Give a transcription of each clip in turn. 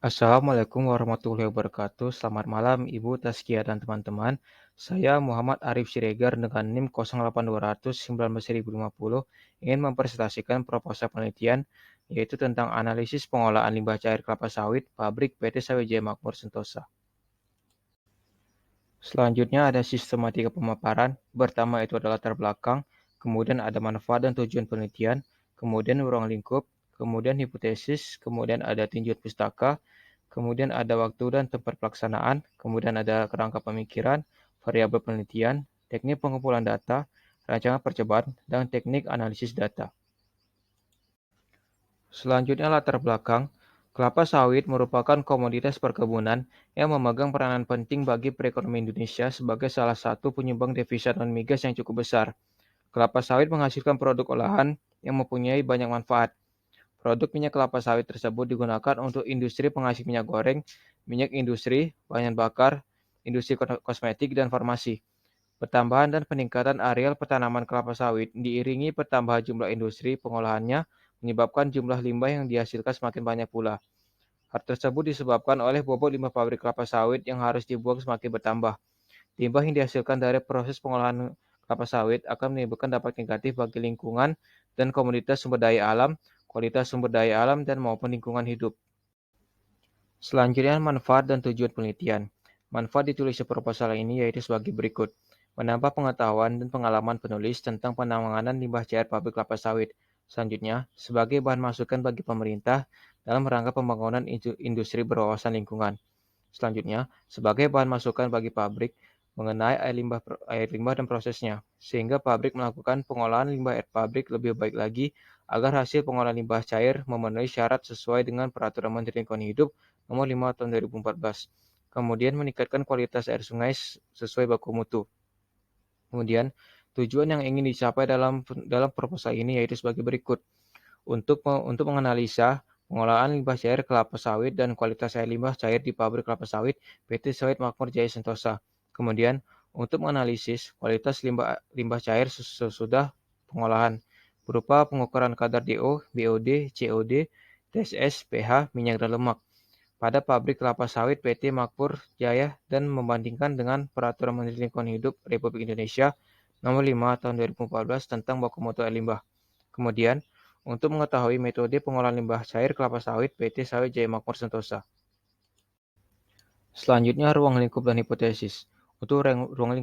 Assalamualaikum warahmatullahi wabarakatuh. Selamat malam Ibu Taskia dan teman-teman. Saya Muhammad Arif Siregar dengan NIM 08200 ingin mempresentasikan proposal penelitian yaitu tentang analisis pengolahan limbah cair kelapa sawit pabrik PT Sawijaya Makmur Sentosa. Selanjutnya ada sistematika pemaparan. Pertama itu adalah latar belakang, kemudian ada manfaat dan tujuan penelitian, kemudian ruang lingkup, kemudian hipotesis, kemudian ada tinjauan pustaka, kemudian ada waktu dan tempat pelaksanaan, kemudian ada kerangka pemikiran, variabel penelitian, teknik pengumpulan data, rancangan percobaan, dan teknik analisis data. Selanjutnya latar belakang. Kelapa sawit merupakan komoditas perkebunan yang memegang peranan penting bagi perekonomian Indonesia sebagai salah satu penyumbang devisa non-migas yang cukup besar. Kelapa sawit menghasilkan produk olahan yang mempunyai banyak manfaat. Produk minyak kelapa sawit tersebut digunakan untuk industri penghasil minyak goreng, minyak industri, bahan bakar, industri kosmetik, dan farmasi. Pertambahan dan peningkatan areal pertanaman kelapa sawit diiringi pertambahan jumlah industri pengolahannya menyebabkan jumlah limbah yang dihasilkan semakin banyak pula. Hal tersebut disebabkan oleh bobot limbah pabrik kelapa sawit yang harus dibuang semakin bertambah. Limbah yang dihasilkan dari proses pengolahan kelapa sawit akan menimbulkan dampak negatif bagi lingkungan dan komunitas sumber daya alam, kualitas sumber daya alam, dan maupun lingkungan hidup. Selanjutnya, manfaat dan tujuan penelitian. Manfaat ditulis di proposal ini yaitu sebagai berikut. Menambah pengetahuan dan pengalaman penulis tentang penanganan limbah cair pabrik kelapa sawit. Selanjutnya, sebagai bahan masukan bagi pemerintah dalam rangka pembangunan industri berwawasan lingkungan. Selanjutnya, sebagai bahan masukan bagi pabrik mengenai air limbah dan prosesnya, sehingga pabrik melakukan pengolahan limbah air pabrik lebih baik lagi agar hasil pengolahan limbah cair memenuhi syarat sesuai dengan Peraturan Menteri Lingkungan Hidup Nomor 5 Tahun 2014. Kemudian meningkatkan kualitas air sungai sesuai baku mutu. Kemudian, tujuan yang ingin dicapai dalam proposal ini yaitu sebagai berikut. Untuk menganalisa pengolahan limbah cair kelapa sawit dan kualitas air limbah cair di pabrik kelapa sawit PT Sawit Makmur Jaya Sentosa. Kemudian, untuk menganalisis kualitas limbah cair sesudah pengolahan berupa pengukuran kadar DO, BOD, COD, TSS, pH, minyak dan lemak pada pabrik kelapa sawit PT Makmur Jaya dan membandingkan dengan Peraturan Menteri Lingkungan Hidup Republik Indonesia Nomor 5 Tahun 2014 tentang baku mutu air limbah. Kemudian, untuk mengetahui metode pengolahan limbah cair kelapa sawit PT Sawit Jaya Makmur Sentosa. Selanjutnya, ruang lingkup dan hipotesis. Untuk ruang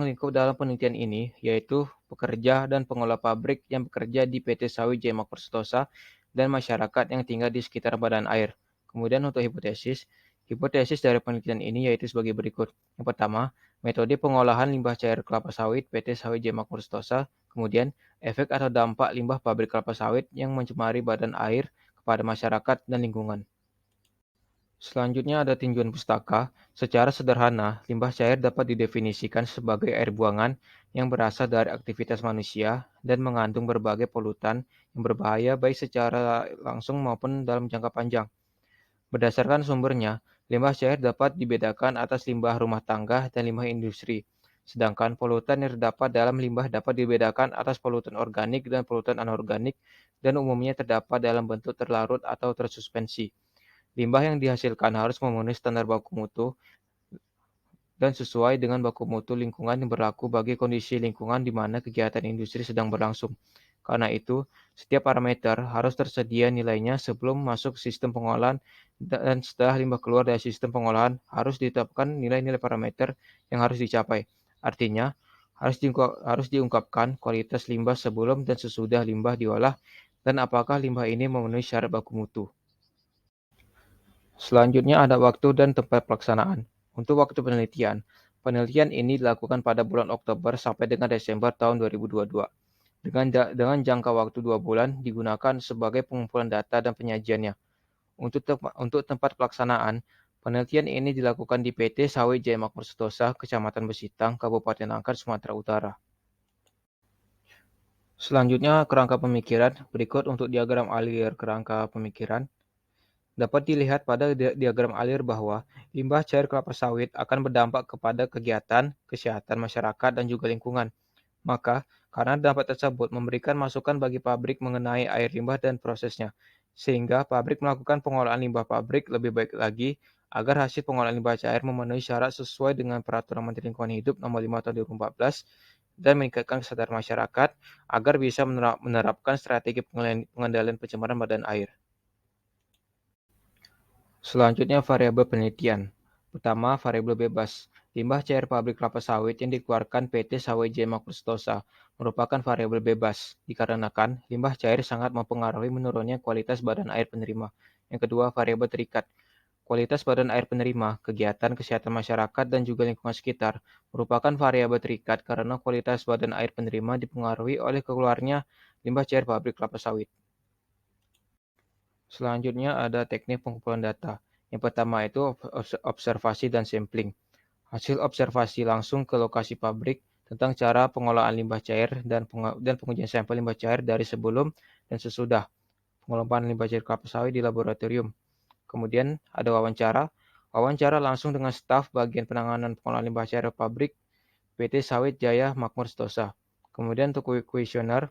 lingkup dalam penelitian ini yaitu pekerja dan pengelola pabrik yang bekerja di PT Sawit Jaya Makmur Sentosa dan masyarakat yang tinggal di sekitar badan air. Kemudian untuk hipotesis dari penelitian ini yaitu sebagai berikut. Yang pertama, metode pengolahan limbah cair kelapa sawit PT Sawit Jaya Makmur Sentosa. Kemudian, efek atau dampak limbah pabrik kelapa sawit yang mencemari badan air kepada masyarakat dan lingkungan. Selanjutnya ada tinjauan pustaka. Secara sederhana, limbah cair dapat didefinisikan sebagai air buangan yang berasal dari aktivitas manusia dan mengandung berbagai polutan yang berbahaya baik secara langsung maupun dalam jangka panjang. Berdasarkan sumbernya, limbah cair dapat dibedakan atas limbah rumah tangga dan limbah industri. Sedangkan polutan yang terdapat dalam limbah dapat dibedakan atas polutan organik dan polutan anorganik dan umumnya terdapat dalam bentuk terlarut atau tersuspensi. Limbah yang dihasilkan harus memenuhi standar baku mutu dan sesuai dengan baku mutu lingkungan yang berlaku bagi kondisi lingkungan di mana kegiatan industri sedang berlangsung. Karena itu, setiap parameter harus tersedia nilainya sebelum masuk sistem pengolahan dan setelah limbah keluar dari sistem pengolahan harus ditetapkan nilai-nilai parameter yang harus dicapai. Artinya, harus diungkapkan kualitas limbah sebelum dan sesudah limbah diolah dan apakah limbah ini memenuhi syarat baku mutu. Selanjutnya ada waktu dan tempat pelaksanaan. Untuk waktu penelitian, penelitian ini dilakukan pada bulan Oktober sampai dengan Desember tahun 2022. Dengan jangka waktu 2 bulan digunakan sebagai pengumpulan data dan penyajiannya. Untuk tempat pelaksanaan, penelitian ini dilakukan di PT Sawit Jaya Makmur Sentosa, Kecamatan Besitang, Kabupaten Angkat, Sumatera Utara. Selanjutnya, kerangka pemikiran. Berikut untuk diagram alir kerangka pemikiran. Dapat dilihat pada diagram alir bahwa limbah cair kelapa sawit akan berdampak kepada kegiatan, kesehatan masyarakat, dan juga lingkungan. Maka, karena dampak tersebut memberikan masukan bagi pabrik mengenai air limbah dan prosesnya, sehingga pabrik melakukan pengolahan limbah pabrik lebih baik lagi agar hasil pengolahan limbah cair memenuhi syarat sesuai dengan Peraturan Menteri Lingkungan Hidup Nomor 5 Tahun 2014 dan meningkatkan kesadaran masyarakat agar bisa menerapkan strategi pengendalian pencemaran badan air. Selanjutnya variabel penelitian. Pertama, variabel bebas. Limbah cair pabrik kelapa sawit yang dikeluarkan PT Sawit Jaya Makrostosa merupakan variabel bebas, dikarenakan limbah cair sangat mempengaruhi menurunnya kualitas badan air penerima. Yang kedua, variabel terikat. Kualitas badan air penerima, kegiatan kesehatan masyarakat, dan juga lingkungan sekitar merupakan variabel terikat karena kualitas badan air penerima dipengaruhi oleh keluarnya limbah cair pabrik kelapa sawit. Selanjutnya ada teknik pengumpulan data. Yang pertama itu observasi dan sampling. Hasil observasi langsung ke lokasi pabrik tentang cara pengolahan limbah cair dan pengujian sampel limbah cair dari sebelum dan sesudah pengolahan limbah cair kelapa sawit di laboratorium. Kemudian ada wawancara. Wawancara langsung dengan staf bagian penanganan pengolahan limbah cair pabrik PT Sawit Jaya Makmur Sentosa. Kemudian untuk kuesioner,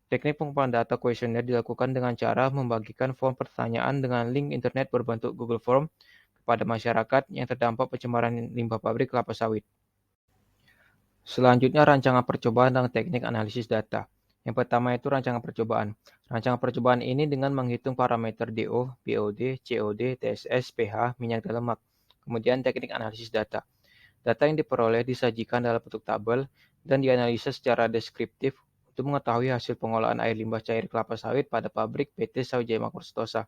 teknik pengumpulan data kuesioner dilakukan dengan cara membagikan form pertanyaan dengan link internet berbentuk Google Form kepada masyarakat yang terdampak pencemaran limbah pabrik kelapa sawit. Selanjutnya rancangan percobaan dan teknik analisis data. Yang pertama itu rancangan percobaan. Rancangan percobaan ini dengan menghitung parameter DO, BOD, COD, TSS, pH, minyak dan lemak. Kemudian teknik analisis data. Data yang diperoleh disajikan dalam bentuk tabel dan dianalisa secara deskriptif untuk mengetahui hasil pengolahan air limbah cair kelapa sawit pada pabrik PT Sawijaya Makmur Sentosa.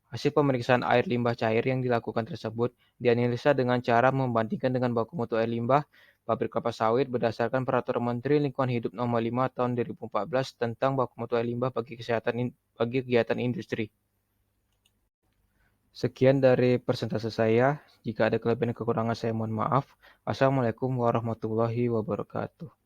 Hasil pemeriksaan air limbah cair yang dilakukan tersebut dianalisa dengan cara membandingkan dengan baku mutu air limbah pabrik kelapa sawit berdasarkan Peraturan Menteri Lingkungan Hidup Nomor 5 Tahun 2014 tentang baku mutu air limbah bagi kegiatan industri. Sekian dari persentase saya. Jika ada kelebihan dan kekurangan saya mohon maaf. Assalamualaikum warahmatullahi wabarakatuh.